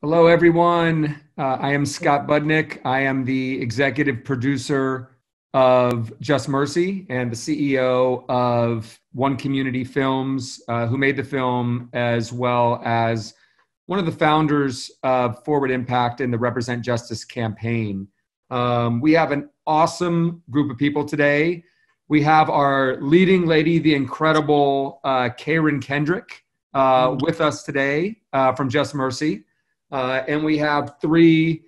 Hello, everyone. I am Scott Budnick. I am the executive producer of Just Mercy and the CEO of One Community Films, who made the film, as well as one of the founders of Forward Impact and the Represent Justice campaign. We have an awesome group of people today. We have our leading lady, the incredible Karan Kendrick, with us today from Just Mercy. And we have three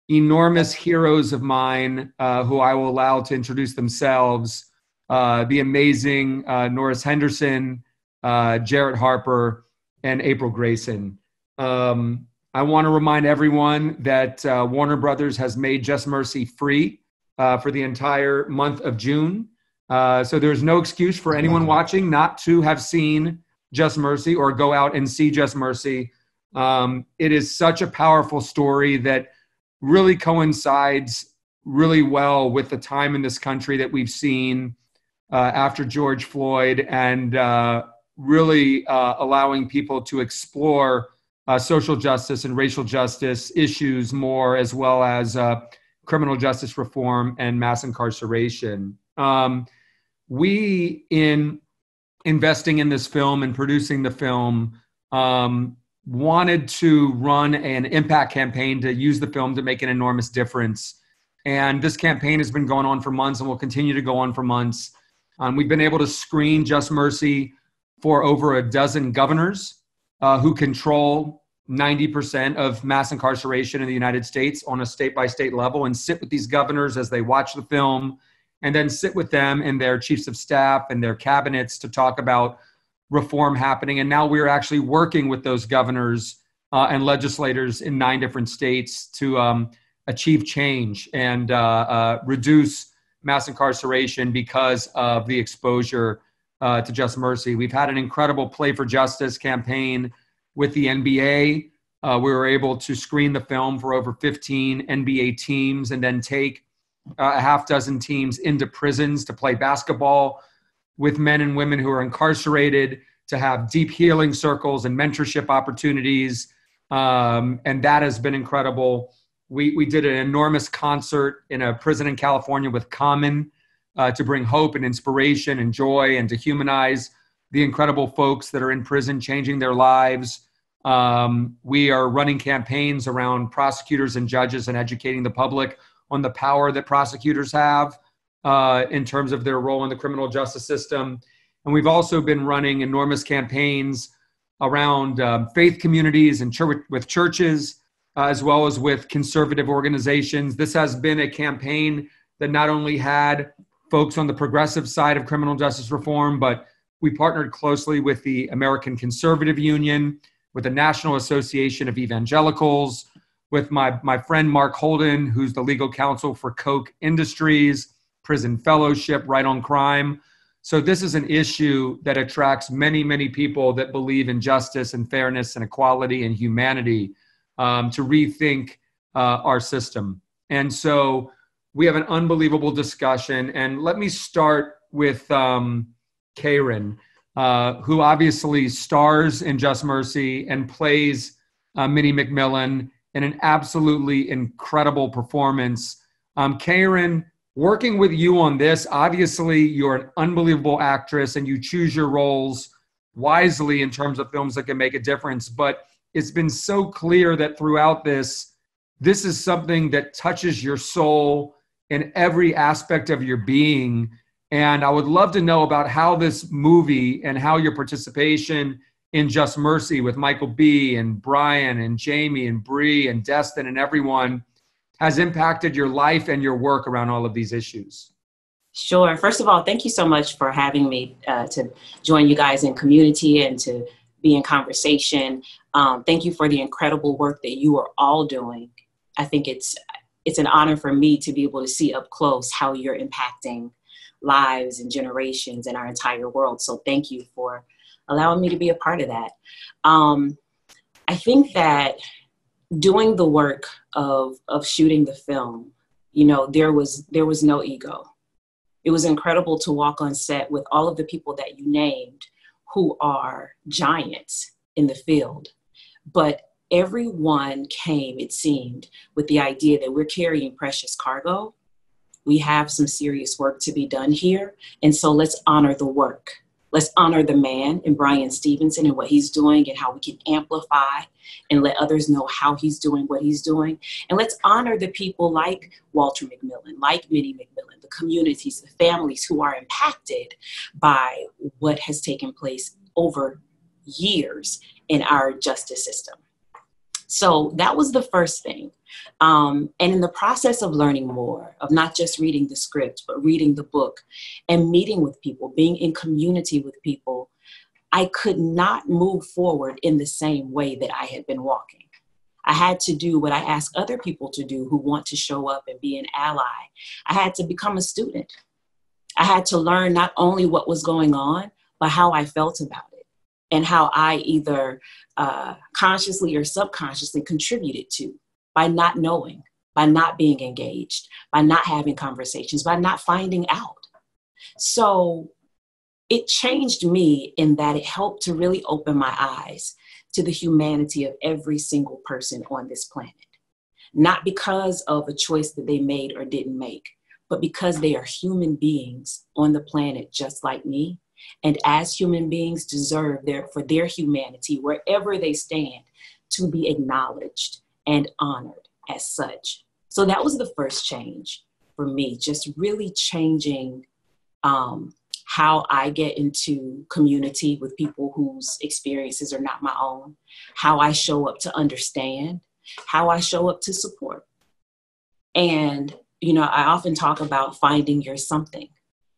enormous heroes of mine who I will allow to introduce themselves. The amazing Norris Henderson, Jarrett Harper, and April Grayson. I want to remind everyone that Warner Brothers has made Just Mercy free for the entire month of June. So there's no excuse for anyone watching not to have seen Just Mercy or go out and see Just Mercy. It is such a powerful story that really coincides really well with the time in this country that we've seen after George Floyd, and really allowing people to explore social justice and racial justice issues more, as well as criminal justice reform and mass incarceration. We, in investing in this film and producing the film, wanted to run an impact campaign to use the film to make an enormous difference. And this campaign has been going on for months and will continue to go on for months. We've been able to screen Just Mercy for over a dozen governors who control 90% of mass incarceration in the United States on a state-by-state level, and sit with these governors as they watch the film, and then sit with them and their chiefs of staff and their cabinets to talk about reform happening. And now we're actually working with those governors and legislators in 9 different states to achieve change and reduce mass incarceration because of the exposure to Just Mercy. We've had an incredible Play for Justice campaign with the NBA. We were able to screen the film for over 15 NBA teams and then take a half dozen teams into prisons to play basketball with men and women who are incarcerated, to have deep healing circles and mentorship opportunities. And that has been incredible. We did an enormous concert in a prison in California with Common to bring hope and inspiration and joy, and to humanize the incredible folks that are in prison, changing their lives. We are running campaigns around prosecutors and judges and educating the public on the power that prosecutors have in terms of their role in the criminal justice system. And we've also been running enormous campaigns around faith communities and with churches, as well as with conservative organizations. This has been a campaign that not only had folks on the progressive side of criminal justice reform, but we partnered closely with the American Conservative Union, with the National Association of Evangelicals, with my friend Mark Holden, who's the legal counsel for Koch Industries, Prison Fellowship, Right on Crime. So this is an issue that attracts many, many people that believe in justice and fairness and equality and humanity to rethink our system. And so we have an unbelievable discussion. And let me start with Karan, who obviously stars in Just Mercy and plays Minnie McMillan in an absolutely incredible performance. Karan, working with you on this, obviously you're an unbelievable actress and you choose your roles wisely in terms of films that can make a difference. But it's been so clear that throughout this is something that touches your soul in every aspect of your being. And I would love to know about how this movie and how your participation in Just Mercy with Michael B. and Brian and Jamie and Bree and Destin and everyone has impacted your life and your work around all of these issues. Sure. First of all, thank you so much for having me to join you guys in community and to be in conversation. Thank you for the incredible work that you are all doing. I think it's an honor for me to be able to see up close how you're impacting lives and generations and our entire world. So thank you for allowing me to be a part of that. I think that doing the work of shooting the film, there was no ego. It was incredible to walk on set with all of the people that you named who are giants in the field. But everyone came, it seemed, with the idea that we're carrying precious cargo. We have some serious work to be done here. And so let's honor the work. Let's honor the man and Brian Stevenson and what he's doing and how we can amplify and let others know how he's doing what he's doing. And let's honor the people like Walter McMillan, like Minnie McMillan, the communities, the families who are impacted by what has taken place over years in our justice system. So that was the first thing. And in the process of learning more, of not just reading the script, but reading the book and meeting with people, being in community with people, I could not move forward in the same way that I had been walking. I had to do what I ask other people to do who want to show up and be an ally. I had to become a student. I had to learn not only what was going on, but how I felt about it and how I either consciously or subconsciously contributed to by not knowing, by not being engaged, by not having conversations, by not finding out. So it changed me in that it helped to really open my eyes to the humanity of every single person on this planet. Not because of a choice that they made or didn't make, but because they are human beings on the planet just like me. And as human beings deserve for their humanity, wherever they stand, to be acknowledged and honored as such. So that was the first change for me, just really changing how I get into community with people whose experiences are not my own, how I show up to understand, how I show up to support. And, I often talk about finding your something.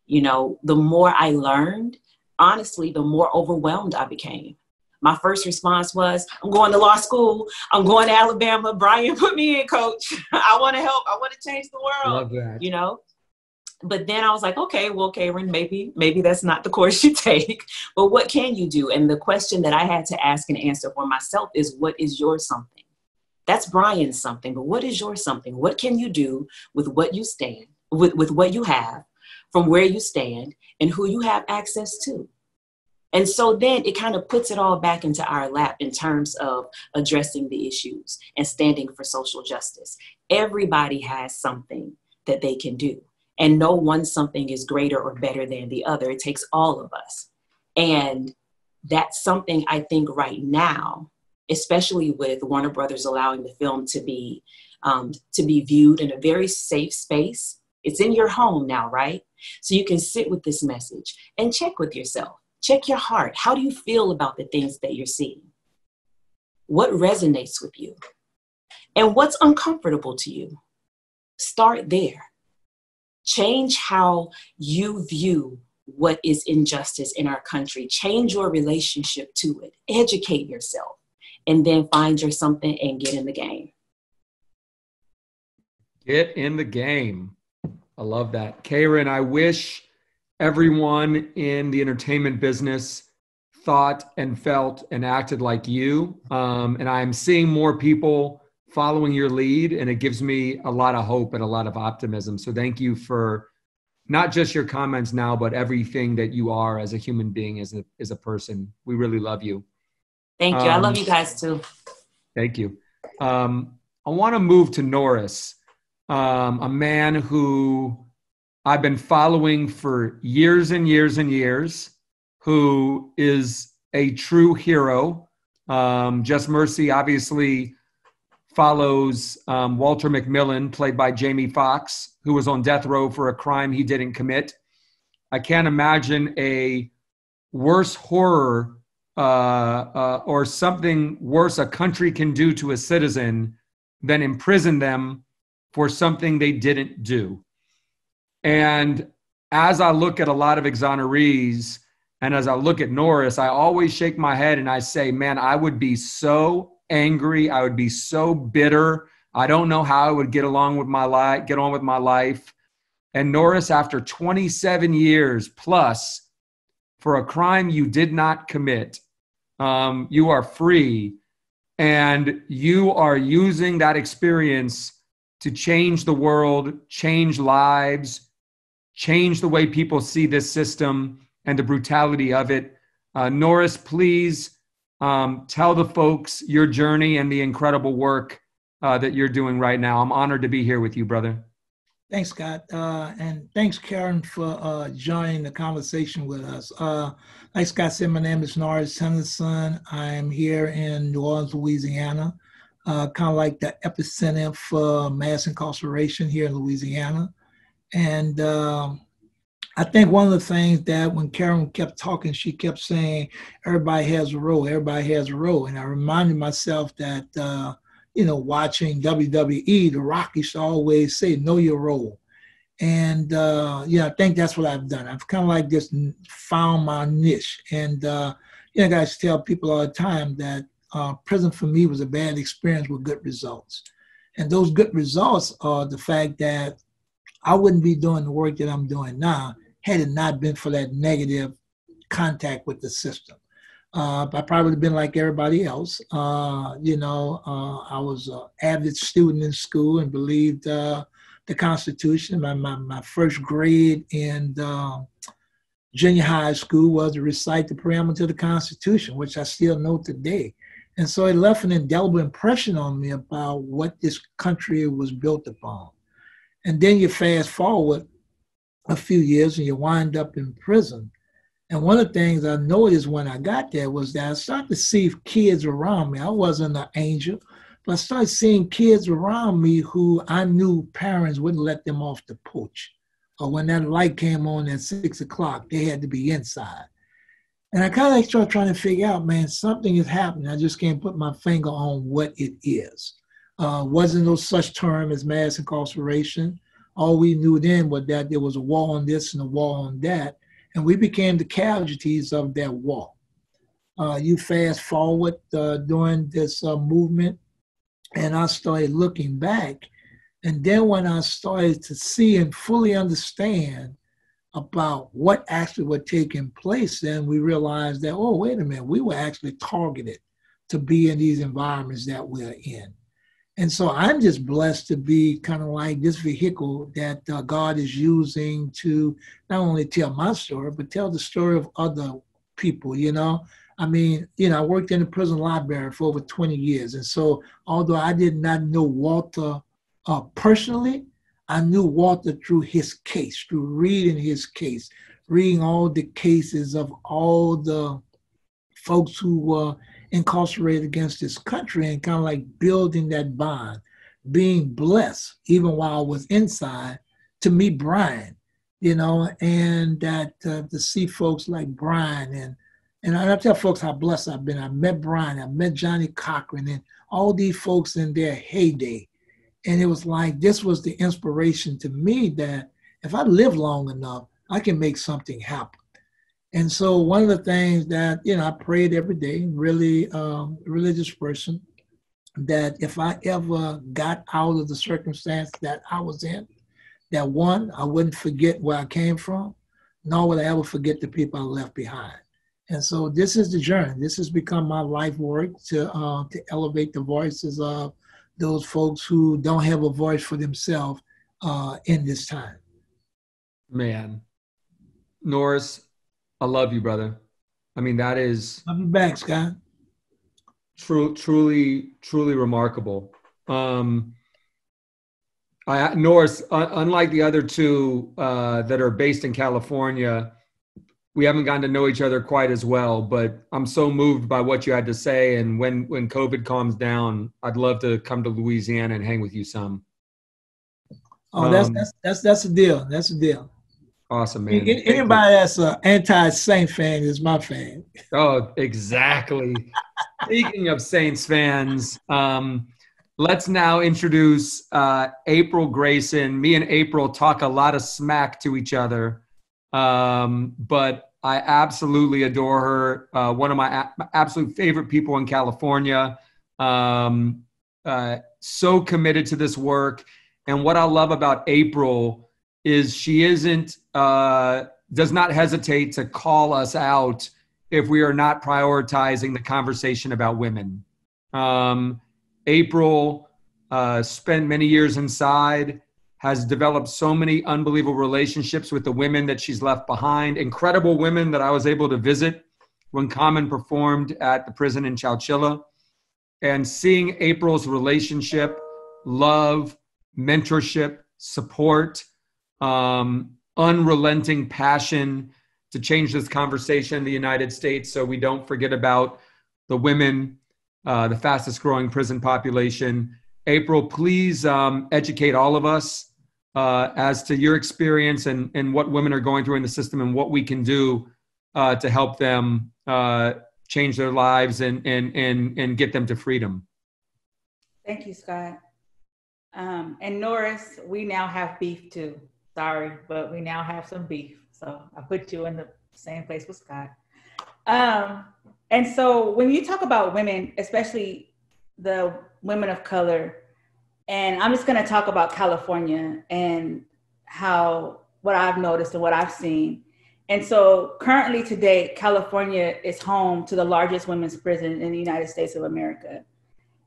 The more I learned, honestly, the more overwhelmed I became. My first response was, I'm going to law school. I'm going to Alabama. Brian, put me in, coach. I want to help. I want to change the world. Love that. But then I was like, okay, well, Karan, maybe that's not the course you take, but what can you do? And the question that I had to ask and answer for myself is, what is your something? That's Brian's something, but what is your something? What can you do with what you stand, with what you have, from where you stand, and who you have access to? And so then it kind of puts it all back into our lap in terms of addressing the issues and standing for social justice. Everybody has something that they can do. And no one something is greater or better than the other. It takes all of us. And that's something I think right now, especially with Warner Brothers allowing the film to be viewed in a very safe space. It's in your home now, right? So you can sit with this message and check with yourself. Check your heart. How do you feel about the things that you're seeing? What resonates with you? And what's uncomfortable to you? Start there. Change how you view what is injustice in our country. Change your relationship to it. Educate yourself. And then find your something and get in the game. Get in the game. I love that. Karan, I wish everyone in the entertainment business thought and felt and acted like you. And I'm seeing more people following your lead, and it gives me a lot of hope and a lot of optimism. So thank you for not just your comments now, but everything that you are as a human being, as a person. We really love you. Thank you. I love you guys too. Thank you. I want to move to Norris, a man who I've been following for years and years and years, who is a true hero. Just Mercy obviously follows Walter McMillan, played by Jamie Foxx, who was on death row for a crime he didn't commit. I can't imagine a worse horror or something worse a country can do to a citizen than imprison them for something they didn't do. And as I look at a lot of exonerees, and as I look at Norris, I always shake my head and I say, man, I would be so angry. I would be so bitter. I don't know how I would get on with my life. And Norris, after 27 years plus for a crime you did not commit, you are free, and you are using that experience to change the world, change lives, change the way people see this system and the brutality of it. Norris, please Tell the folks your journey and the incredible work that you're doing right now. I'm honored to be here with you, brother. Thanks, Scott. And thanks, Karan, for joining the conversation with us. Like Scott said, my name is Norris Henderson. I'm here in New Orleans, Louisiana, kind of like the epicenter for mass incarceration here in Louisiana. And I think one of the things that when Karan kept talking, she kept saying, everybody has a role, everybody has a role. And I reminded myself that, watching WWE, The Rock used to always say, know your role. And, I think that's what I've done. I've kind of like just found my niche. And, guys tell people all the time that prison for me was a bad experience with good results. And those good results are the fact that I wouldn't be doing the work that I'm doing now had it not been for that negative contact with the system. I probably would have been like everybody else. I was an avid student in school and believed the Constitution. My first grade in junior high school was to recite the preamble to the Constitution, which I still know today. And so it left an indelible impression on me about what this country was built upon. And then you fast forward a few years and you wind up in prison. And one of the things I noticed when I got there was that I started to see kids around me. I wasn't an angel, but I started seeing kids around me who I knew parents wouldn't let them off the porch. Or when that light came on at 6 o'clock, they had to be inside. And I kind of started trying to figure out, man, something is happening. I just can't put my finger on what it is. Wasn't no such term as mass incarceration. All we knew then was that there was a war on this and a war on that, and we became the casualties of that war. You fast forward during this movement, and I started looking back, and then when I started to see and fully understand about what actually was taking place, then we realized that, oh, wait a minute, we were actually targeted to be in these environments that we're in. And so I'm just blessed to be kind of like this vehicle that God is using to not only tell my story, but tell the story of other people, I worked in the prison library for over 20 years. And so although I did not know Walter personally, I knew Walter through his case, through reading his case, reading all the cases of all the folks who were incarcerated against this country and kind of like building that bond, being blessed, even while I was inside, to meet Brian, and that to see folks like Brian. And I tell folks how blessed I've been. I met Brian, I met Johnny Cochran, and all these folks in their heyday. And it was like, this was the inspiration to me that if I live long enough, I can make something happen. And so one of the things that, I prayed every day, really religious person, that if I ever got out of the circumstance that I was in, that one, I wouldn't forget where I came from, nor would I ever forget the people I left behind. And so this is the journey. This has become my life work to elevate the voices of those folks who don't have a voice for themselves in this time. Man, Norris, I love you, brother. I mean, that is... Love you back, Scott. Truly remarkable. Norris, unlike the other two that are based in California, we haven't gotten to know each other quite as well, but I'm so moved by what you had to say. And when COVID calms down, I'd love to come to Louisiana and hang with you some. Oh, that's the deal. That's the deal. Awesome, man. Anybody that's an anti-Saint fan is my fan. Oh, exactly. Speaking of Saints fans, let's now introduce April Grayson. Me and April talk a lot of smack to each other, but I absolutely adore her. One of my absolute favorite people in California. So committed to this work. And what I love about April is she does not hesitate to call us out if we are not prioritizing the conversation about women. April spent many years inside, has developed so many unbelievable relationships with the women that she's left behind, incredible women that I was able to visit when Common performed at the prison in Chowchilla, and seeing April's relationship, love, mentorship, support, unrelenting passion to change this conversation in the United States so we don't forget about the women, the fastest growing prison population. April, please educate all of us as to your experience and what women are going through in the system and what we can do to help them change their lives and get them to freedom. Thank you, Scott. And Norris, we now have beef too. Sorry, but we now have some beef. So I put you in the same place with Scott. And so when you talk about women, especially the women of color, and I'm just going to talk about California and what I've noticed and what I've seen. And so currently today, California is home to the largest women's prison in the United States of America.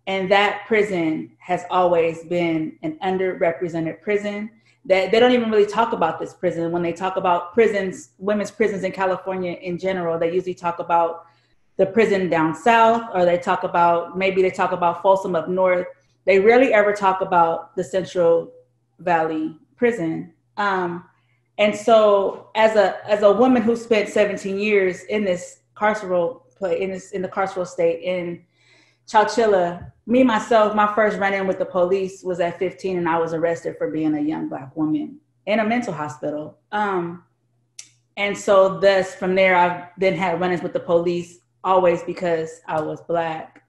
And that prison has always been an underrepresented prison. That they don't even really talk about this prison. When they talk about prisons, women's prisons in California in general, they usually talk about the prison down south, or they talk about Folsom up north. They rarely ever talk about the Central Valley prison. And so as a woman who spent 17 years in this carceral in the carceral state in Chowchilla, myself, my first run-in with the police was at 15, and I was arrested for being a young Black woman in a mental hospital. And so thus from there, I've then had run-ins with the police always because I was Black.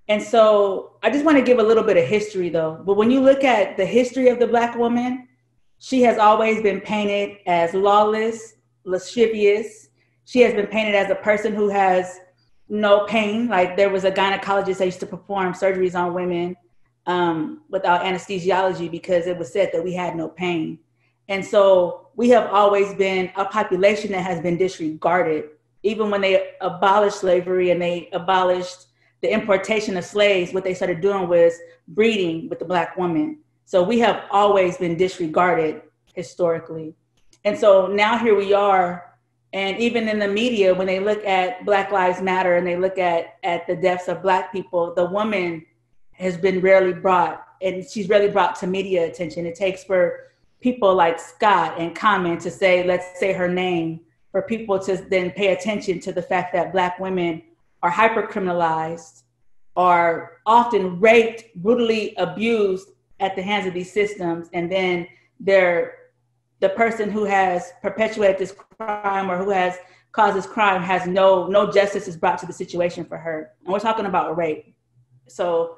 And so I just want to give a little bit of history though. But when you look at the history of the Black woman, she has always been painted as lawless, lascivious. She has been painted as a person who has no pain. Like there was a gynecologist that used to perform surgeries on women without anesthesiology because it was said that we had no pain. And so we have always been a population that has been disregarded. Even when they abolished slavery and they abolished the importation of slaves, what they started doing was breeding with the Black woman. So we have always been disregarded historically. And so now here we are, and even in the media, when they look at Black Lives Matter and they look at the deaths of Black people, the woman has been rarely brought, and she's rarely brought to media attention. It takes for people like Scott and Common to say, let's say her name, for people to then pay attention to the fact that Black women are hyper-criminalized, are often raped, brutally abused at the hands of these systems, and then the person who has perpetuated this crime or who has caused this crime has no justice is brought to the situation for her. And we're talking about rape. So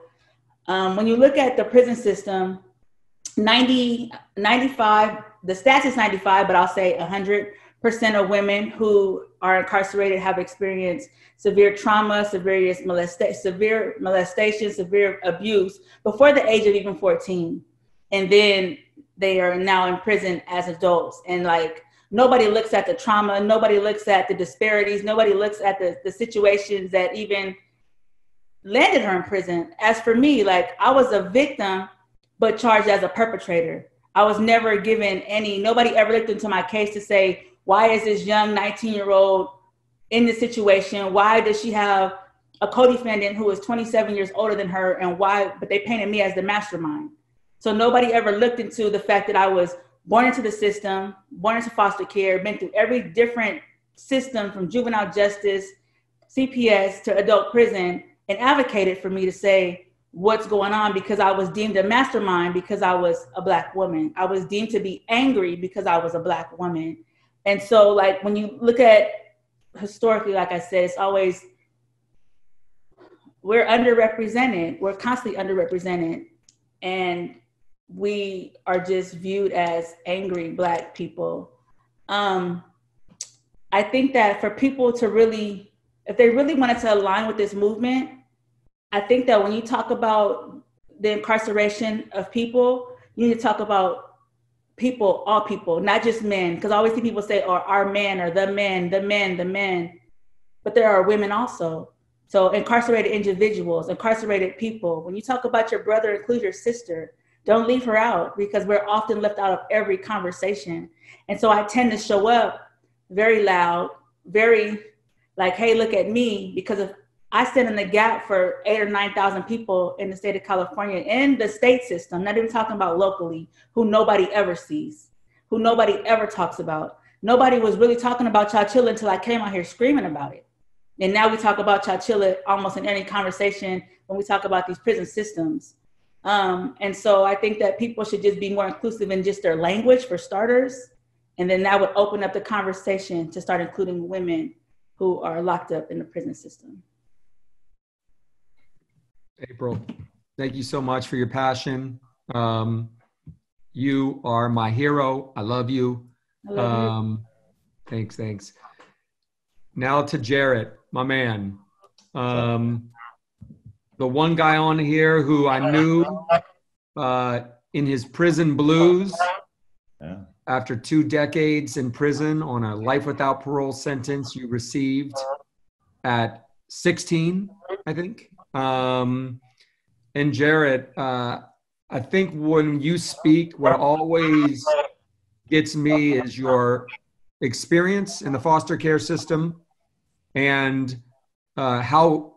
when you look at the prison system, 95, the stats is 95, but I'll say 100% of women who are incarcerated have experienced severe trauma, severe molestation, severe abuse before the age of even 14. And then they are now in prison as adults. And like, nobody looks at the trauma, nobody looks at the disparities, nobody looks at the situations that even landed her in prison. As for me, like, I was a victim, but charged as a perpetrator. I was never given nobody ever looked into my case to say, why is this young 19-year-old in this situation? Why does she have a co-defendant who is 27 years older than her, and why? But they painted me as the mastermind. So nobody ever looked into the fact that I was born into the system, born into foster care, been through every different system from juvenile justice, CPS to adult prison, and advocated for me to say what's going on, because I was deemed a mastermind because I was a Black woman. I was deemed to be angry because I was a Black woman. And so like, when you look at historically, like I said, it's always, we're underrepresented. We're constantly underrepresented. And we are just viewed as angry Black people. I think that for people to really, if they really wanted to align with this movement, I think that when you talk about the incarceration of people, you need to talk about people, all people, not just men. Because I always see people say, or our men, or the men. But there are women also. So incarcerated individuals, incarcerated people. When you talk about your brother, include your sister. Don't leave her out, because we're often left out of every conversation. And so I tend to show up very loud, very like, hey, look at me, because if I stand in the gap for 8,000 or 9,000 people in the state of California, in the state system, not even talking about locally, who nobody ever sees, who nobody ever talks about. Nobody was really talking about Chowchilla until I came out here screaming about it. And now we talk about Chowchilla almost in any conversation when we talk about these prison systems. And so I think that people should just be more inclusive in just their language, for starters. And then that would open up the conversation to start including women who are locked up in the prison system. April, thank you so much for your passion. You are my hero. I love you. I love you. Thanks. Now to Jarrett, my man. The one guy on here who I knew in his prison blues, after 2 decades in prison on a life without parole sentence you received at 16, I think. And Jarrett, I think when you speak, what always gets me is your experience in the foster care system and how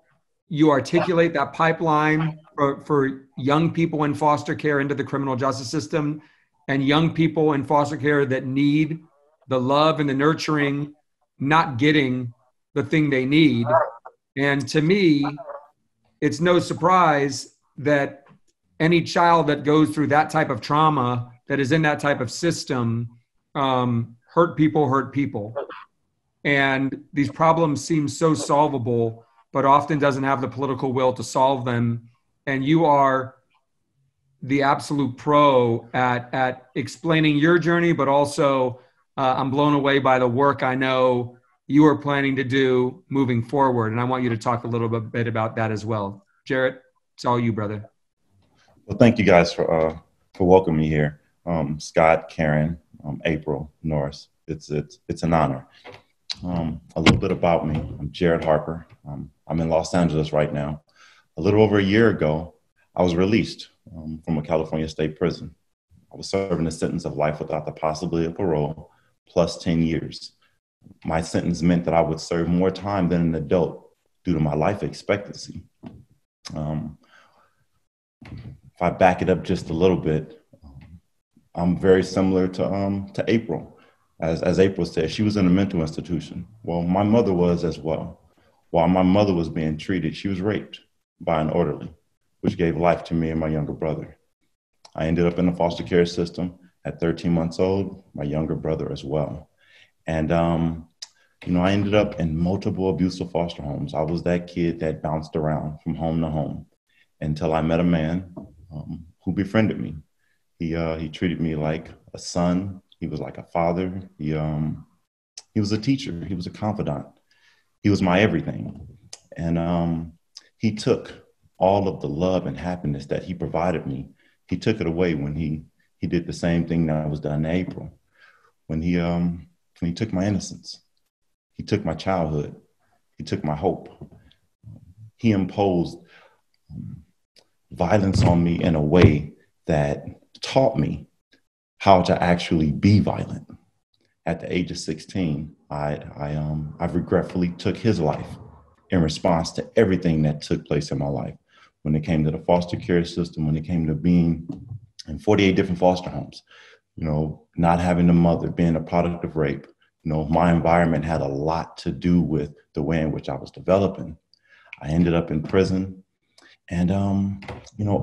you articulate that pipeline for young people in foster care into the criminal justice system, and young people in foster care that need the love and the nurturing, not getting the thing they need. And to me, it's no surprise that any child that goes through that type of trauma, that is in that type of system, hurt people. And these problems seem so solvable, but often doesn't have the political will to solve them. And you are the absolute pro at explaining your journey, but also I'm blown away by the work I know you are planning to do moving forward. And I want you to talk a little bit about that as well. Jarrett, it's all you, brother. Well, thank you guys for welcoming me here. Scott, Karan, April, Norris, it's an honor. A little bit about me. I'm Jarrett Harper. I'm in Los Angeles right now. A little over a year ago, I was released from a California state prison. I was serving a sentence of life without the possibility of parole, plus 10 years. My sentence meant that I would serve more time than an adult due to my life expectancy. If I back it up just a little bit, I'm very similar to April. As April said, she was in a mental institution. Well, my mother was as well. While my mother was being treated, she was raped by an orderly, which gave life to me and my younger brother. I ended up in the foster care system at 13 months old, my younger brother as well. And, I ended up in multiple abusive foster homes. I was that kid that bounced around from home to home until I met a man who befriended me. He treated me like a son. He was like a father. He was a teacher. He was a confidant. He was my everything. And he took all of the love and happiness that he provided me. He took it away when he did the same thing that was done in April. When he took my innocence, he took my childhood, he took my hope. He imposed violence on me in a way that taught me how to actually be violent. At the age of 16, I regretfully took his life in response to everything that took place in my life. When it came to the foster care system, when it came to being in 48 different foster homes, not having a mother, being a product of rape, my environment had a lot to do with the way in which I was developing. I ended up in prison. And,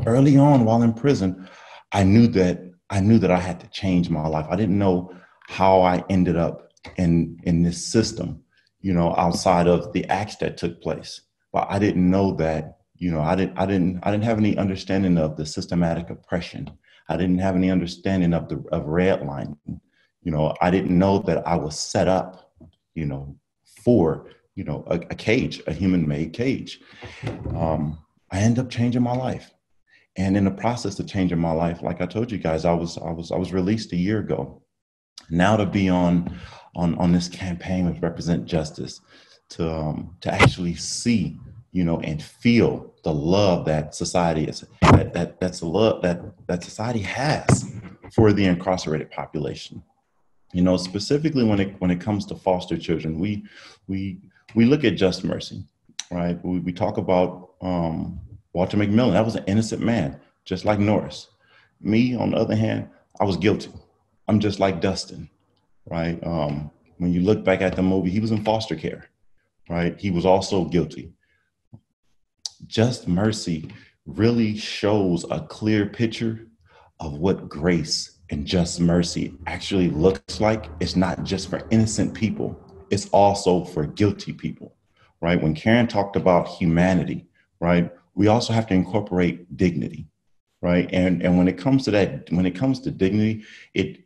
early on while in prison, I knew that I had to change my life. I didn't know how I ended up in this system, outside of the acts that took place. But I didn't know that, I didn't have any understanding of the systematic oppression. I didn't have any understanding of redlining. I didn't know that I was set up, for, a cage, a human-made cage. I ended up changing my life. And in the process of changing my life, like I told you guys, I was released a year ago. Now to be on this campaign with Represent Justice, to actually see, and feel the love that society is, that's the love that society has for the incarcerated population. Specifically when it comes to foster children, we we look at Just Mercy, right? We talk about Walter McMillan. That was an innocent man, just like Norris. Me, on the other hand, I was guilty. I'm just like Dustin, right? When you look back at the movie, he was in foster care, right? He was also guilty. Just Mercy really shows a clear picture of what grace and just mercy actually looks like. It's not just for innocent people, it's also for guilty people, right? When Karan talked about humanity, right, we also have to incorporate dignity, right? And when it comes to that, when it comes to dignity, it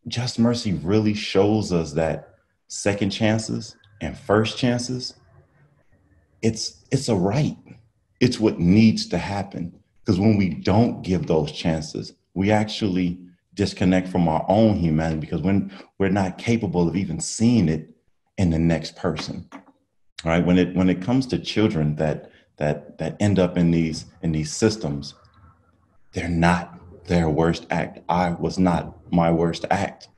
just mercy really shows us that second chances and first chances, it's a right. It's what needs to happen. Because when we don't give those chances, we actually disconnect from our own humanity, because when we're not capable of even seeing it in the next person. All right. When it comes to children that end up in these systems, they're not their worst act. I was not my worst act.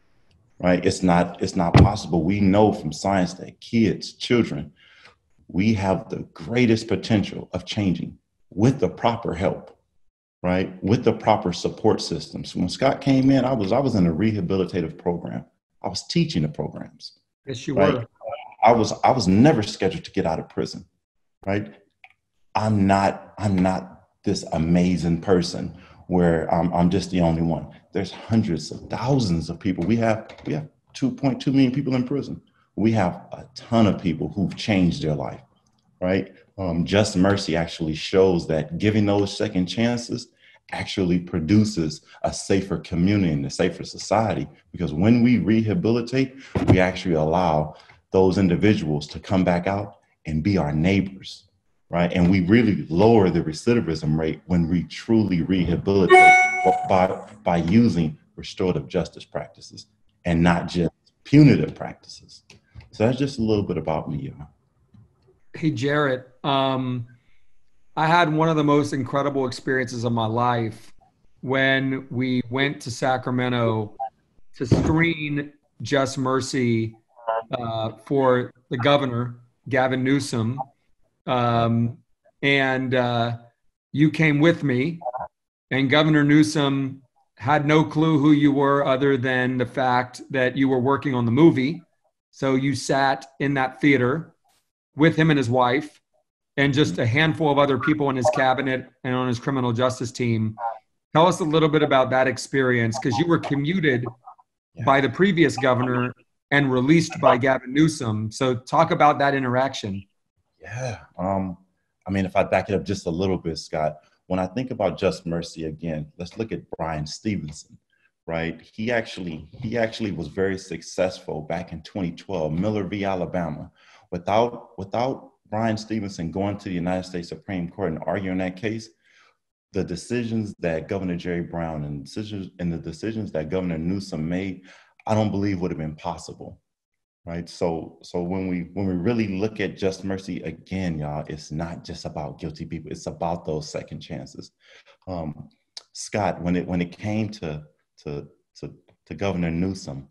Right. It's not possible. We know from science that kids, children, we have the greatest potential of changing with the proper help, right? With the proper support systems. When Scott came in, I was in a rehabilitative program. I was teaching the programs. Yes, you right? were. I was never scheduled to get out of prison, right? I'm not this amazing person where I'm just the only one. There's hundreds of thousands of people. We have 2.2 million people in prison. We have a ton of people who've changed their life, right? Just Mercy actually shows that giving those second chances actually produces a safer community and a safer society, because when we rehabilitate, we actually allow those individuals to come back out and be our neighbors, right? And we really lower the recidivism rate when we truly rehabilitate by using restorative justice practices and not just punitive practices. So that's just a little bit about me, y'all. Hey, Jarrett, I had one of the most incredible experiences of my life when we went to Sacramento to screen Just Mercy for the governor, Gavin Newsom. And you came with me, and Governor Newsom had no clue who you were other than the fact that you were working on the movie. So you sat in that theater with him and his wife and just a handful of other people in his cabinet and on his criminal justice team. Tell us a little bit about that experience, because you were commuted by the previous governor and released by Gavin Newsom. So talk about that interaction. Yeah. I mean, if I back it up just a little bit, Scott, when I think about Just Mercy again, let's look at Brian Stevenson, right? He actually was very successful back in 2012, Miller v. Alabama. Without Brian Stevenson going to the United States Supreme Court and arguing that case, the decisions that Governor Jerry Brown and the decisions that Governor Newsom made, I don't believe would have been possible, right? So when we really look at Just Mercy again, y'all, it's not just about guilty people. It's about those second chances. Scott, when it came to Governor Newsom,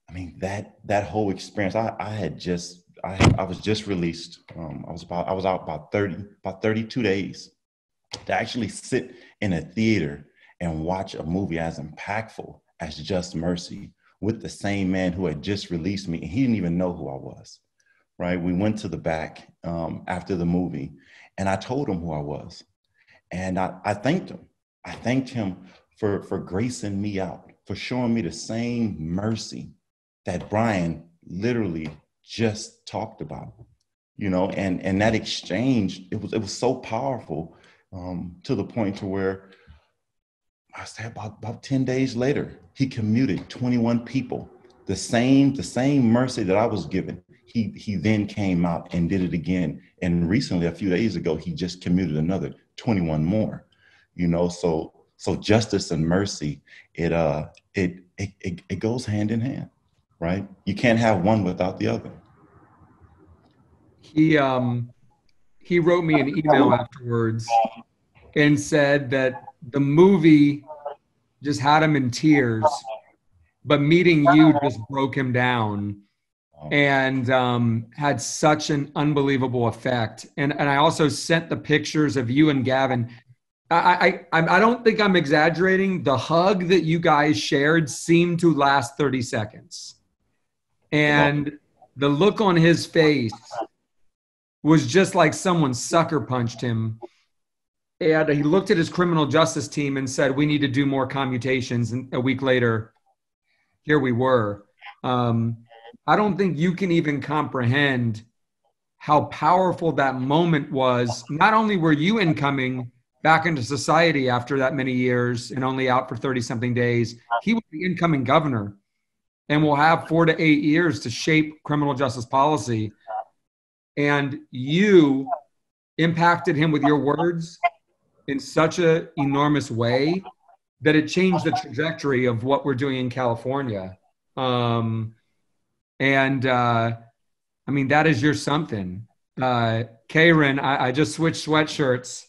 I mean that whole experience. I was just released. I was out about 32 days. To actually sit in a theater and watch a movie as impactful as Just Mercy with the same man who had just released me, and he didn't even know who I was, right? We went to the back after the movie, and I told him who I was. And I thanked him. I thanked him for gracing me out, for showing me the same mercy that Brian literally just talked about, you know, and that exchange, it was so powerful. To the point to where I say about 10 days later, he commuted 21 people. The same mercy that I was given, he then came out and did it again. And recently, a few days ago, he just commuted another 21 more. You know, so justice and mercy, it goes hand in hand, right? You can't have one without the other. He wrote me an email afterwards and said that the movie just had him in tears, but meeting you just broke him down. and had such an unbelievable effect. And I also sent the pictures of you and Gavin. I don't think I'm exaggerating. The hug that you guys shared seemed to last 30 seconds. And the look on his face was just like someone sucker punched him. And he looked at his criminal justice team and said, we need to do more commutations. And a week later, here we were. I don't think you can even comprehend how powerful that moment was. Not only were you incoming back into society after that many years and only out for 30-something days, he was the incoming governor and will have 4 to 8 years to shape criminal justice policy. And you impacted him with your words in such an enormous way that it changed the trajectory of what we're doing in California. I mean, that is your something. Karan, I just switched sweatshirts.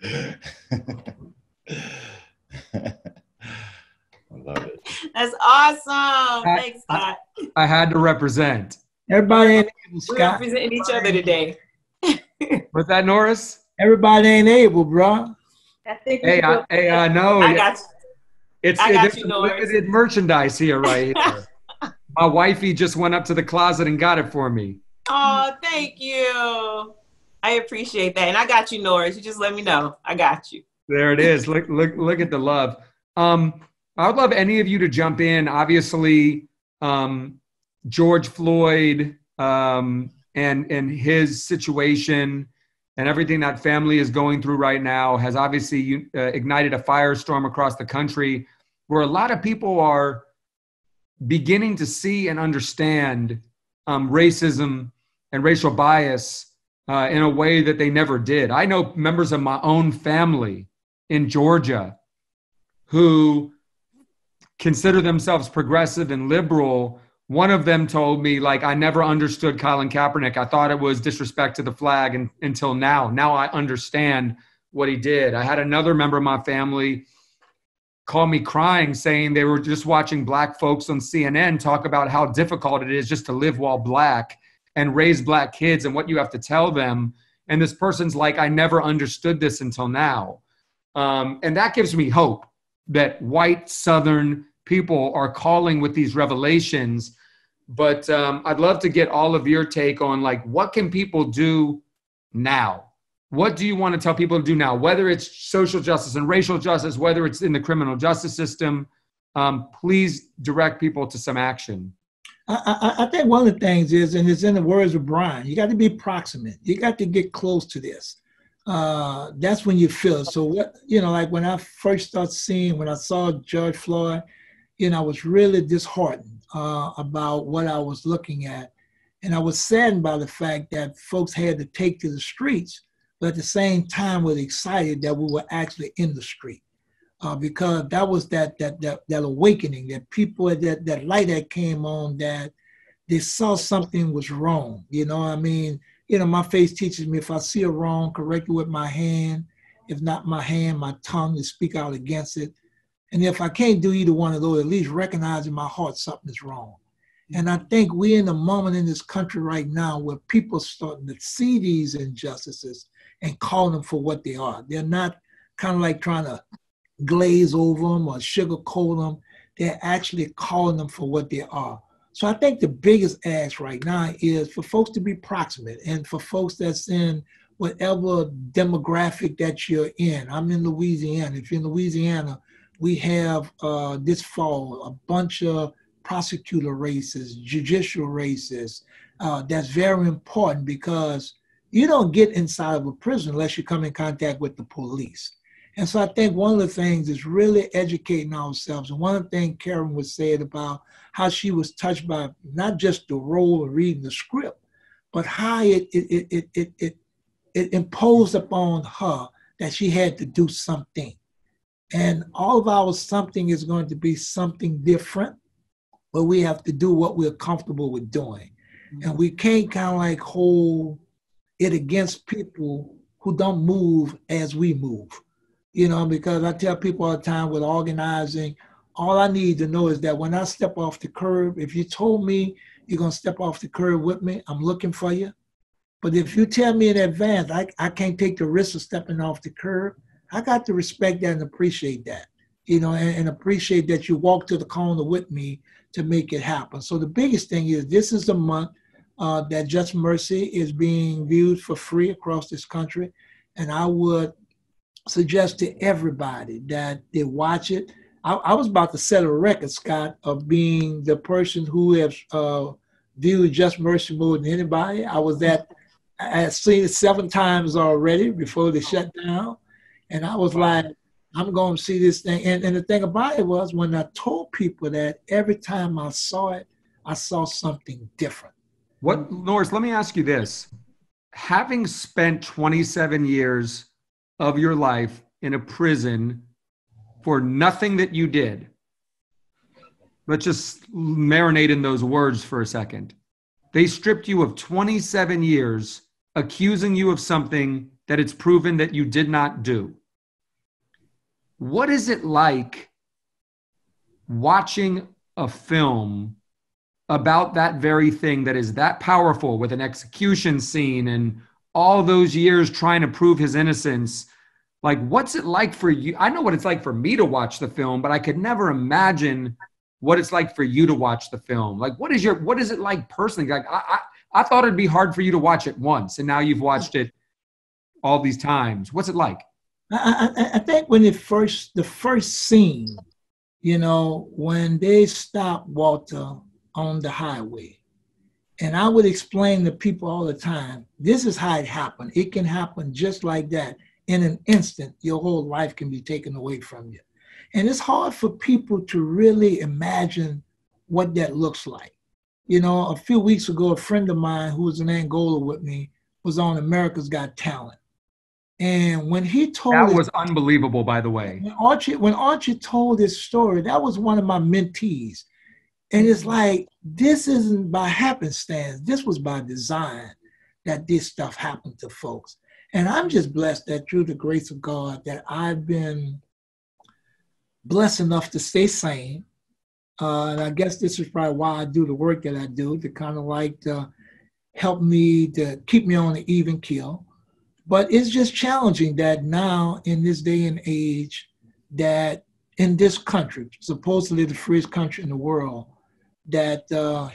I love it. That's awesome. Thanks, Scott. I had to represent. Everybody ain't able, We're Scott. representing each other today. Was that Norris? Everybody ain't able, bro. I think Hey, I know. I got you. It's you, Norris. limited merchandise here, right here. My wifey just went up to the closet and got it for me. Oh, thank you. I appreciate that. And I got you, Norris. You just let me know. I got you. There it is. Look at the love. I would love any of you to jump in. Obviously, George Floyd and his situation and everything that family is going through right now has obviously ignited a firestorm across the country where a lot of people are beginning to see and understand racism and racial bias in a way that they never did. I know members of my own family in Georgia who consider themselves progressive and liberal. One of them told me, like, I never understood Colin Kaepernick. I thought it was disrespect to the flag until now. Now I understand what he did. I had another member of my family call me crying, saying they were just watching black folks on CNN talk about how difficult it is just to live while black and raise black kids and what you have to tell them. And this person's like, I never understood this until now. And that gives me hope that white Southern people are calling with these revelations. But I'd love to get all of your take on, like, what can people do now? What do you want to tell people to do now? Whether it's social justice and racial justice, whether it's in the criminal justice system, please direct people to some action. I think one of the things is, and it's in the words of Brian, you got to be proximate. You got to get close to this. That's when you feel it. So what, like when I first started seeing, when I saw George Floyd, I was really disheartened about what I was looking at. And I was saddened by the fact that folks had to take to the streets, but at the same time was excited that we were actually in the street. Because that was that awakening, that people, that light that came on, that they saw something was wrong. My face teaches me, if I see a wrong, correct it with my hand. If not my hand, my tongue, to speak out against it. And if I can't do either one of those, at least recognize in my heart something is wrong. And I think we're in a moment in this country right now where people are starting to see these injustices and call them for what they are. They're not kind of like trying to glaze over them or sugarcoat them. They're actually calling them for what they are. So I think the biggest ask right now is for folks to be proximate, and for folks that's in whatever demographic that you're in. I'm in Louisiana. If you're in Louisiana, we have this fall a bunch of prosecutor races, judicial races. That's very important because you don't get inside of a prison unless you come in contact with the police. And so I think one of the things is really educating ourselves. And one of the things Karan was saying about how she was touched by not just the role of reading the script, but how it imposed upon her that she had to do something. And all of our something is going to be something different, but we have to do what we're comfortable with doing. And we can't kind of like hold it against people who don't move as we move. Because I tell people all the time with organizing, All I need to know is that when I step off the curb, if you told me you're going to step off the curb with me, I'm looking for you. But if you tell me in advance, I can't take the risk of stepping off the curb, I got to respect that and appreciate that, and appreciate that you walk to the corner with me to make it happen. So the biggest thing is this is the month that Just Mercy is being viewed for free across this country. And I would suggest to everybody that they watch it. I was about to set a record, Scott, of being the person who has viewed Just Mercy more than anybody. I had seen it 7 times already before they shut down. And I was like, I'm going to see this thing. And the thing about it was when I told people that every time I saw it, I saw something different. Norris, let me ask you this. Having spent 27 years of your life in a prison for nothing that you did, let's just marinate in those words for a second. They stripped you of 27 years, accusing you of something that it's proven that you did not do. What is it like watching a film about that very thing that is that powerful, with an execution scene and all those years trying to prove his innocence? Like, what's it like for you? I know what it's like for me to watch the film, but I could never imagine what it's like for you to watch the film. Like, what is it like personally? Like, I thought it'd be hard for you to watch it once, and now you've watched it all these times. What's it like? I think when the first scene, when they stopped Walter on the highway, and I would explain to people all the time, this is how it happened. It can happen just like that. In an instant, your whole life can be taken away from you. And it's hard for people to really imagine what that looks like. A few weeks ago, a friend of mine who was in Angola with me was on America's Got Talent. And when he told that was unbelievable, by the way. When Archie told his story, that was one of my mentees. And it's like, this isn't by happenstance. This was by design that this stuff happened to folks. And I'm just blessed that through the grace of God that I've been blessed enough to stay sane. And I guess this is probably why I do the work that I do, to kind of like help me to keep me on the even keel. But it's just challenging that now in this day and age, that in this country, supposedly the freest country in the world, that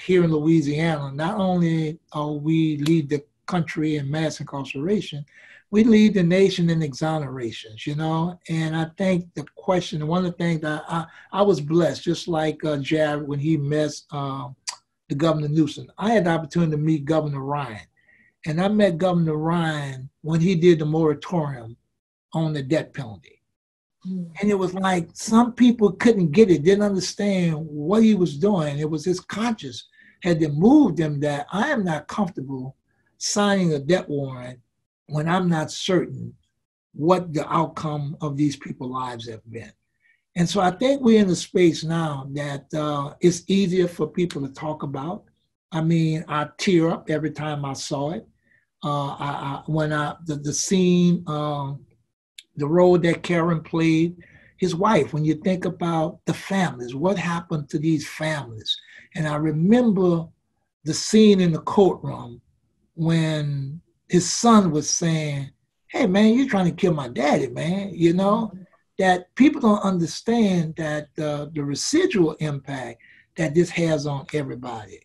here in Louisiana, not only are we lead the country in mass incarceration, we lead the nation in exonerations, And I think the question, one of the things that I was blessed, just like Jarrett when he met the Governor Newsom. I had the opportunity to meet Governor Ryan. And I met Governor Ryan when he did the moratorium on the death penalty. And it was like some people couldn't get it, didn't understand what he was doing. It was his conscience had to move them that I am not comfortable signing a death warrant when I'm not certain what the outcome of these people's lives have been. And so I think we're in a space now that it's easier for people to talk about. I mean, I tear up every time I saw it. The scene, the role that Karan played, his wife, when you think about the families, what happened to these families. And I remember the scene in the courtroom when his son was saying, hey, man, you're trying to kill my daddy, man, that people don't understand that the residual impact that this has on everybody,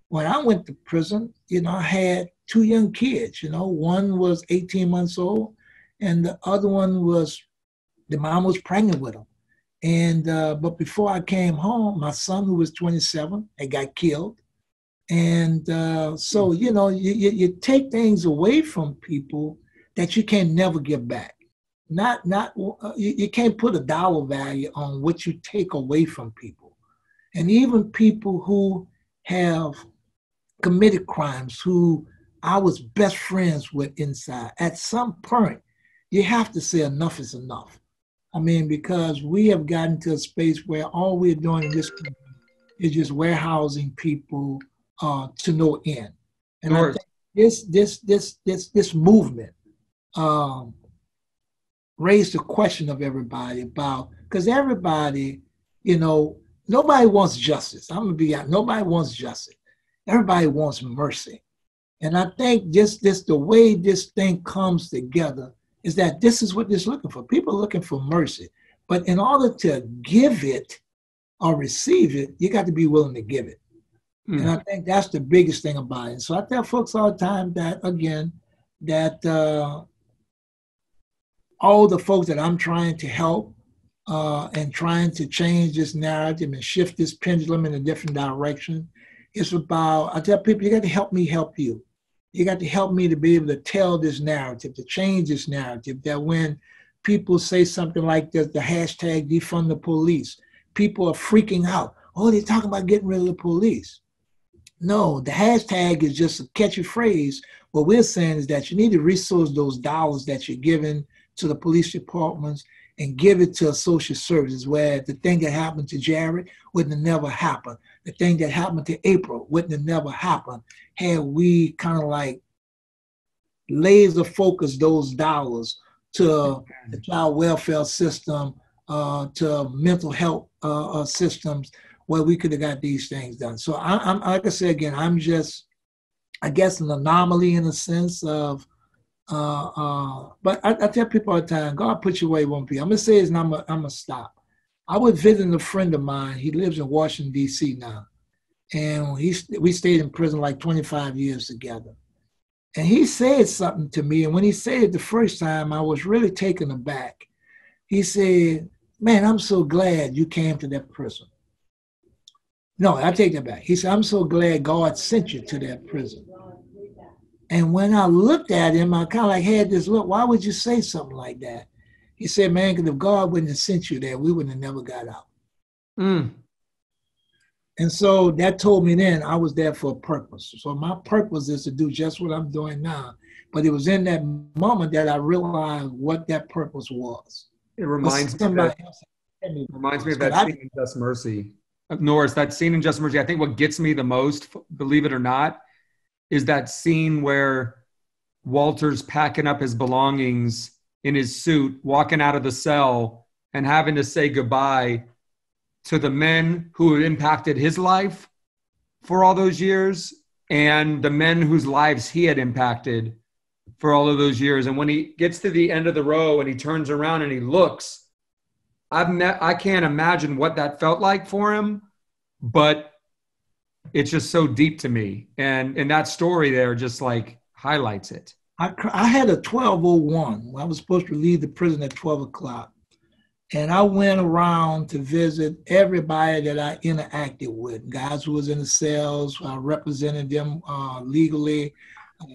When I went to prison, I had 2 young kids, one was 18 months old and the other one the mom was pregnant with him. And, but before I came home, my son, who was 27, had got killed. And so, you take things away from people that you can never get back. You can't put a dollar value on what you take away from people. And even people who have committed crimes, who I was best friends with inside, at some point, you have to say enough is enough. I mean, because we have gotten to a space where all we're doing in this country is just warehousing people to no end. And I think this movement raised the question of everybody about, because everybody Nobody wants justice. I'm going to be honest. Nobody wants justice. Everybody wants mercy. And I think just the way this thing comes together is that this is what they're looking for. People are looking for mercy. But in order to give it or receive it, you got to be willing to give it. And I think that's the biggest thing about it. So I tell folks all the time that, again, that all the folks that I'm trying to help and trying to change this narrative and shift this pendulum in a different direction, it's about, I tell people, you got to help me help you. You got to help me to be able to tell this narrative, to change this narrative, that when people say something like this, the hashtag defund the police, people are freaking out. Oh, they're talking about getting rid of the police. No, the hashtag is just a catchy phrase. What we're saying is that you need to resource those dollars that you're giving to the police departments and give it to social services, where the thing that happened to Jarrett wouldn't have never happened. The thing that happened to April wouldn't have never happened had we kind of like laser focus those dollars to the child welfare system, to mental health systems, where we could have got these things done. So I'm like I said again, I'm just, I guess, an anomaly in a sense of, but I tell people all the time, God put you where he won't be. I'm gonna say this and I'm gonna stop. I was visiting a friend of mine. He lives in Washington, D.C. now. And we stayed in prison like 25 years together. And he said something to me. And when he said it the first time, I was really taken aback. He said, man, I'm so glad you came to that prison. No, I take that back. He said, I'm so glad God sent you to that prison. And when I looked at him, I kind of like had this look, why would you say something like that? He said, man, because if God wouldn't have sent you there, we wouldn't have never got out. And so that told me then I was there for a purpose. So my purpose is to do just what I'm doing now. But it was in that moment that I realized what that purpose was. It reminds me of that scene in Just Mercy. Norris, that scene in Just Mercy, I think what gets me the most, believe it or not, is that scene where Walter's packing up his belongings in his suit, walking out of the cell and having to say goodbye to the men who had impacted his life for all those years and the men whose lives he had impacted for all of those years. And when he gets to the end of the row and he turns around and he looks, I can't imagine what that felt like for him, but it's just so deep to me. And that story there just like highlights it. I had a 12:01. I was supposed to leave the prison at 12 o'clock. And I went around to visit everybody that I interacted with, guys who was in the cells, I represented them legally,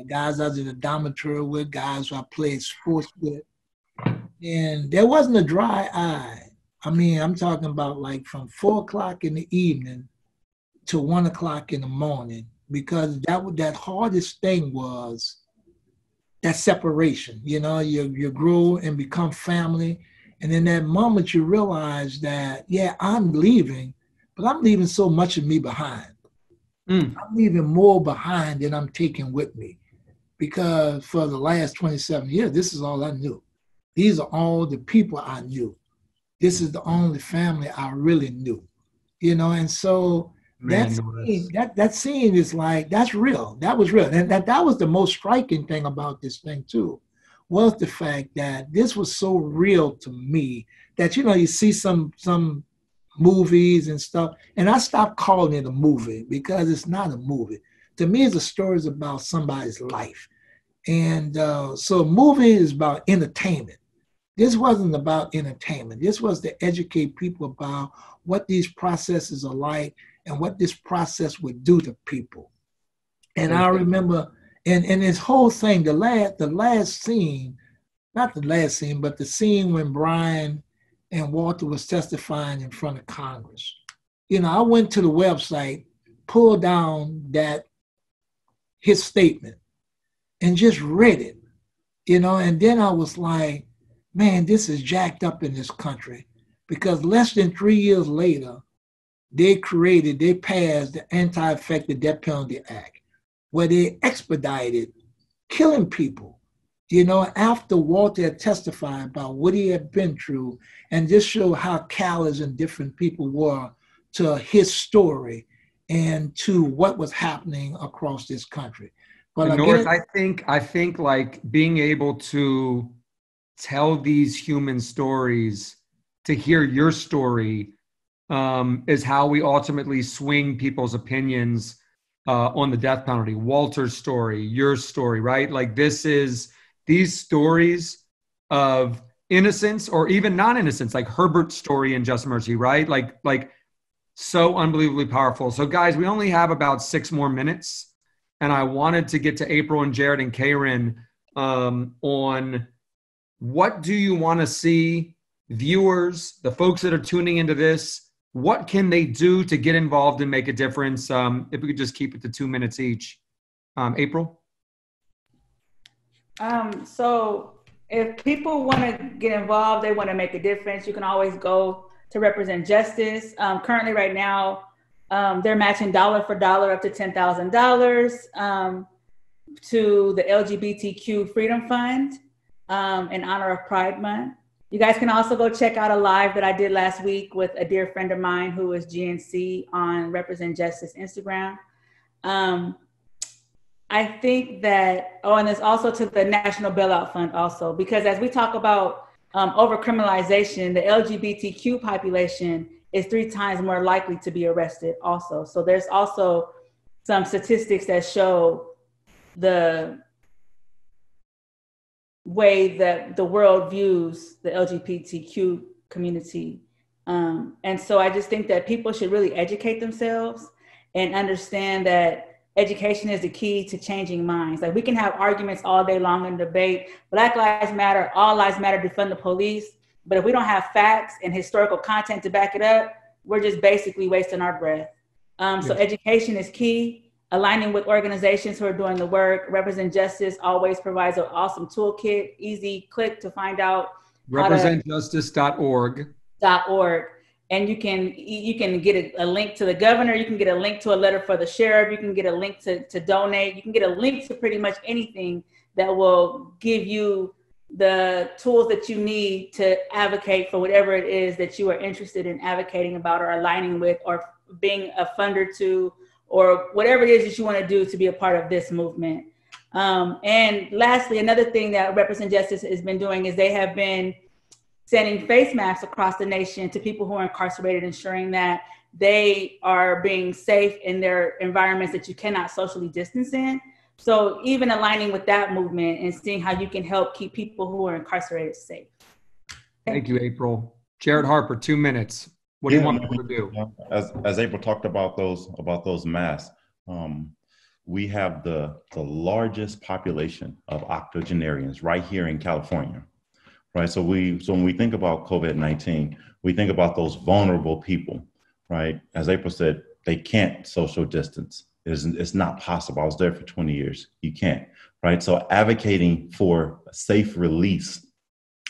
guys I was in the dormitory with, guys who I played sports with. And there wasn't a dry eye. I mean, I'm talking about like from 4 o'clock in the evening to 1 o'clock in the morning, because that hardest thing was that separation. You know, you grow and become family. And in that moment, you realize that, yeah, I'm leaving, but I'm leaving so much of me behind. I'm leaving more behind than I'm taking with me, because for the last 27 years, this is all I knew. These are all the people I knew. This is the only family I really knew, you know? And so that scene is like, that's real. That was real. And that was the most striking thing about this thing too, was the fact that this was so real to me that, you know, you see some movies and stuff, and I stopped calling it a movie because it's not a movie. To me, it's a story about somebody's life. And so a movie is about entertainment. This wasn't about entertainment. This was to educate people about what these processes are like and what this process would do to people. And I remember, and this whole thing, the last scene, not the last scene, but the scene when Brian and Walter was testifying in front of Congress. You know, I went to the website, pulled down his statement and just read it, you know, and then I was like, man, this is jacked up in this country, because less than 3 years later, they passed the Anti-Effective Death Penalty Act, where they expedited killing people you know, after Walter had testified about what he had been through, and just show how callous and different people were to his story and to what was happening across this country. But And again, Norris, I think like being able to tell these human stories, to hear your story, is how we ultimately swing people's opinions on the death penalty. Walter's story, your story, right? Like these stories of innocence or even non-innocence, like Herbert's story in Just Mercy, right? Like so unbelievably powerful. So guys, we only have about 6 more minutes. And I wanted to get to April and Jarrett and Karan on what do you want to see viewers, the folks that are tuning into this, what can they do to get involved and make a difference? If we could just keep it to 2 minutes each. April? So if people want to get involved, they want to make a difference, you can always go to Represent Justice. Currently right now, they're matching dollar for dollar up to $10,000 to the LGBTQ Freedom Fund in honor of Pride Month. You guys can also go check out a live that I did last week with a dear friend of mine who is GNC on Represent Justice Instagram. I think that, and there's also to the National Bailout Fund also, because as we talk about overcriminalization, the LGBTQ population is 3 times more likely to be arrested also. So there's also some statistics that show the way that the world views the LGBTQ community. And so I just think that people should really educate themselves and understand that education is the key to changing minds. Like, we can have arguments all day long and debate, Black Lives Matter, all lives matter, defund the police. But if we don't have facts and historical content to back it up, we're just basically wasting our breath. So education is key. Aligning with organizations who are doing the work. Represent Justice always provides an awesome toolkit, easy click to find out. Representjustice.org. And you can get a link to the governor. You can get a link to a letter for the sheriff. You can get a link to donate. You can get a link to pretty much anything that will give you the tools that you need to advocate for whatever it is that you are interested in advocating about or aligning with or being a funder to, or whatever it is that you want to do to be a part of this movement. And lastly, another thing that Represent Justice has been doing is they have been sending face masks across the nation to people who are incarcerated, ensuring that they are being safe in their environments that you cannot socially distance in. So even aligning with that movement and seeing how you can help keep people who are incarcerated safe. Thank you, April. Jarrett Harper, 2 minutes. What do you want people to do? As April talked about those masks, we have the largest population of octogenarians right here in California, right? So when we think about COVID-19, we think about those vulnerable people, right? As April said, they can't social distance. It's not possible. I was there for 20 years. You can't, right? So advocating for a safe release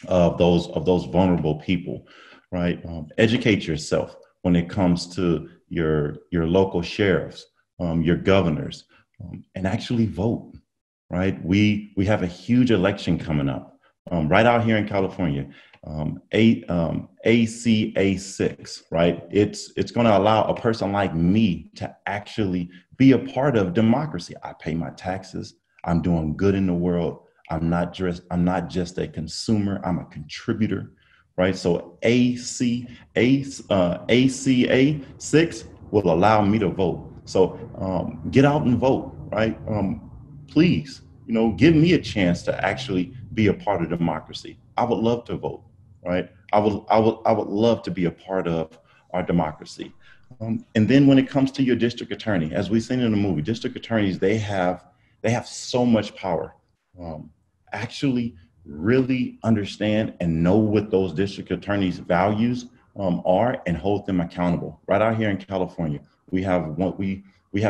of those vulnerable people, right? Educate yourself when it comes to your local sheriffs, your governors, and actually vote, right? We have a huge election coming up right out here in California, ACA 6, right? It's going to allow a person like me to actually be a part of democracy. I pay my taxes. I'm doing good in the world. I'm not just a consumer. I'm a contributor. Right, so ACA 6 will allow me to vote. So get out and vote, right? Please, give me a chance to actually be a part of democracy. I would love to vote, right? I would love to be a part of our democracy. And then when it comes to your district attorney, as we've seen in the movie, district attorneys, they have so much power. Actually really understand and know what those district attorneys' values are and hold them accountable. Right out here in California, we have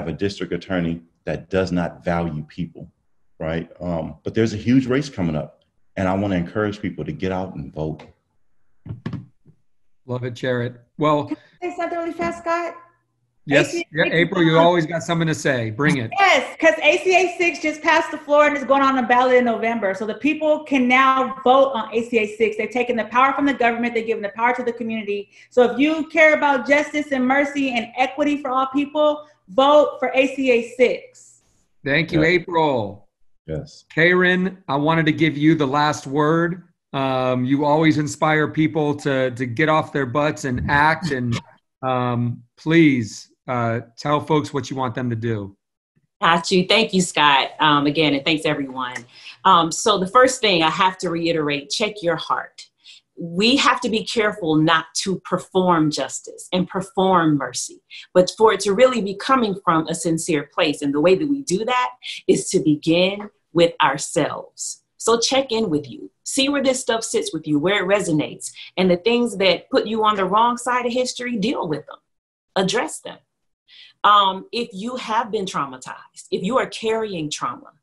a district attorney that does not value people, right? But there's a huge race coming up, and I want to encourage people to get out and vote. Love it, Jarrett. Well, can I say something really fast, Scott? Yes, yeah, April, you always got something to say. Bring it. Yes, because ACA 6 just passed the floor and is going on the ballot in November. So the people can now vote on ACA 6. They're taking the power from the government. They're giving the power to the community. So if you care about justice and mercy and equity for all people, vote for ACA 6. Thank you, April. Yes. Karan, I wanted to give you the last word. You always inspire people to get off their butts and act. And please tell folks what you want them to do. Got you. Thank you, Scott. Again, and thanks everyone. So the first thing I have to reiterate, check your heart. We have to be careful not to perform justice and perform mercy, but for it to really be coming from a sincere place. And the way that we do that is to begin with ourselves. So check in with you, see where this stuff sits with you, where it resonates, and the things that put you on the wrong side of history, deal with them, address them. If you have been traumatized, if you are carrying trauma,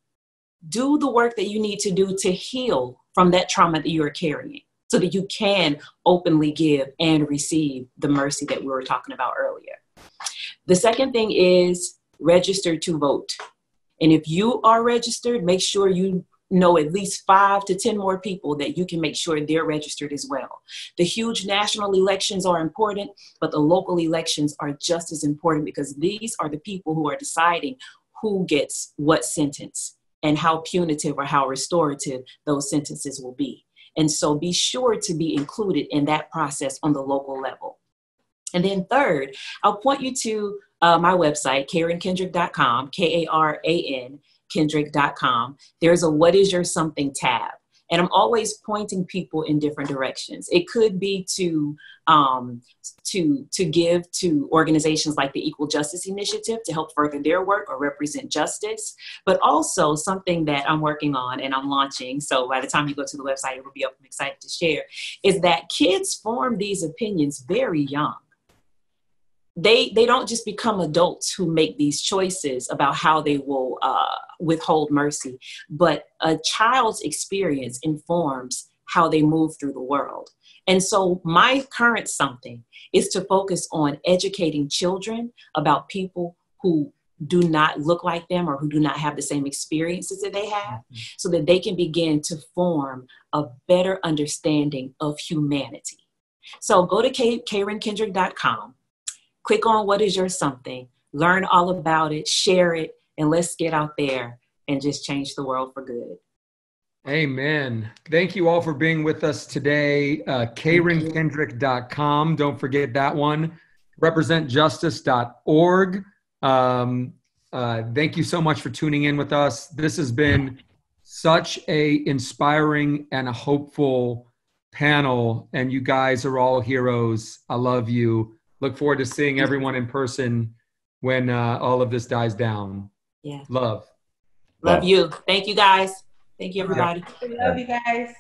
do the work that you need to do to heal from that trauma that you are carrying so that you can openly give and receive the mercy that we were talking about earlier. The second thing is register to vote. And if you are registered, make sure you know at least 5 to 10 more people that you can make sure they're registered as well. The huge national elections are important, but the local elections are just as important because these are the people who are deciding who gets what sentence and how punitive or how restorative those sentences will be. And so be sure to be included in that process on the local level. And then third, I'll point you to my website, KaranKendrick.com, Karan Kendrick.com. There's a What is Your Something tab. And I'm always pointing people in different directions. It could be to give to organizations like the Equal Justice Initiative to help further their work or represent justice, but also something that I'm working on and I'm launching. So by the time you go to the website, it will be up. I'm excited to share, is that kids form these opinions very young. They don't just become adults who make these choices about how they will withhold mercy, but a child's experience informs how they move through the world. And so my current something is to focus on educating children about people who do not look like them or who do not have the same experiences that they have, so that they can begin to form a better understanding of humanity. So go to KaranKendrick.com. Click on What is Your Something, learn all about it, share it, and let's get out there and just change the world for good. Amen. Thank you all for being with us today. KaranKendrick.com. Don't forget that one. RepresentJustice.org. Thank you so much for tuning in with us. This has been such a inspiring and a hopeful panel, and you guys are all heroes. I love you. Look forward to seeing everyone in person when all of this dies down. Yeah. Love. Love you. Thank you, guys. Thank you, everybody. We love you guys.